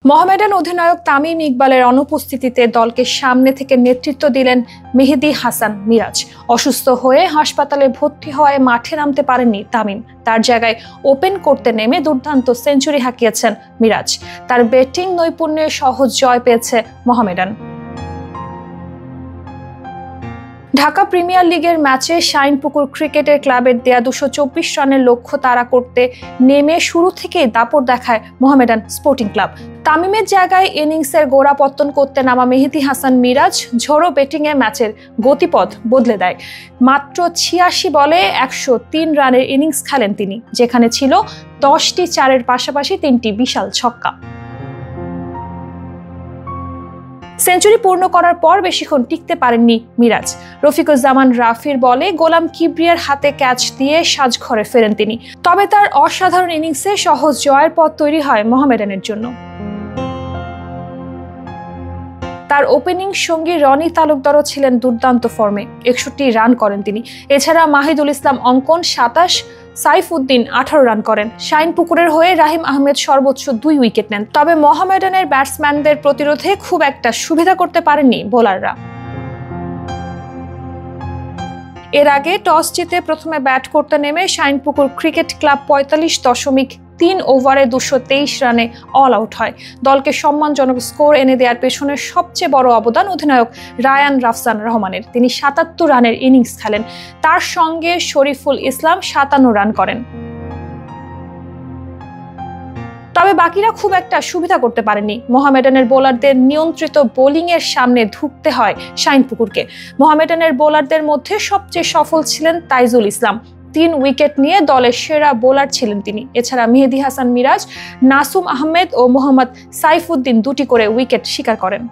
মোহামেডান অধিনায়ক তামিম ইকবালের অনুপস্থিতিতে দলকে সামনে থেকে নেতৃত্ব দিলেন মেহেদী হাসান মিরাজ। অসুস্থ হয়ে হাসপাতালে ভর্তি হওয়ায় মাঠে নামতে পারেননি তামিম। তার জায়গায় ওপেন করতে নেমে দুর্দান্ত সেঞ্চুরি হাঁকিয়েছেন মিরাজ। তার ব্যাটিং নৈপুণ্যে সহজ জয় পেয়েছে মোহামেডান। ঢাকা প্রিমিয়ার লিগের ম্যাচে শাইনপুকুর ক্রিকেটের ক্লাবের দেয়া 224 রানের লক্ষ্য তাড়া করতে নেমে শুরু থেকেই দাপট দেখায় মোহামেডান স্পোর্টিং ক্লাব। তামিমের জায়গায় ইনিংসের গোড়াপত্তন করতে নামা মেহেদী হাসান মিরাজ ঝোড়ো ব্যাটিংয়ে ম্যাচের গতিপথ বদলে দেয়। মাত্র 86 বলে 103 রানের ইনিংস খেলেন তিনি, যেখানে ছিল 10টি চারের পাশাপাশি 3টি বিশাল ছক্কা। সেঞ্চুরি পূর্ণ করার পর বেশিক্ষণ টিকতে পারেননি মিরাজ। রফিকুজ্জামান রাফির বলে গোলাম কিবরিয়ার হাতে ক্যাচ দিয়ে সাজঘরে ফেরেন তিনি। তবে তার অসাধারণ ইনিংসে সহজ জয়ের পথ তৈরি হয় মোহামেডানের জন্য। তার ওপেনিং সঙ্গী রনি তালুকদারও ছিলেন দুর্দান্ত ফর্মে, 61 রান করেন তিনি। এছাড়া মাহিদুল ইসলাম অঙ্কন 27, সাইফুদ্দিন 18 রান করেন। শাইনপুকুরের হয়ে রাহিম আহমেদ সর্বোচ্চ 2 উইকেট নেন। তবে মোহামেডানের ব্যাটসম্যানদের প্রতিরোধে খুব একটা সুবিধা করতে পারেননি বোলাররা। এর আগে টস জিতে প্রথমে ব্যাট করতে নেমে শাইনপুকুর ক্রিকেট ক্লাব 45.3 ওভারে 223 রানে অল আউট হয়। দলকে সম্মানজনক স্কোর এনে দেওয়ার পেছনে সবচেয়ে বড় অবদান অধিনায়ক রায়ান রাফসান রহমানের। তিনি 77 রানের ইনিংস খেলেন। তার সঙ্গে শরীফুল ইসলাম 57 রান করেন। তবে বাকিরা খুব একটা সুবিধা করতে পারেননি। মোহামেডানের বোলারদের নিয়ন্ত্রিত বোলিংয়ের সামনে ধুঁকতে হয় শাইনপুকুরকে। মোহামেডানের বোলারদের মধ্যে সবচেয়ে সফল ছিলেন তাইজুল ইসলাম। 3 উইকেট নিয়ে দলের সেরা বোলার ছিলেন তিনি। এছাড়া মেহেদী হাসান মিরাজ, নাসুম আহমেদ ও মোহাম্মদ সাইফুদ্দিন 2টি করে উইকেট শিকার করেন।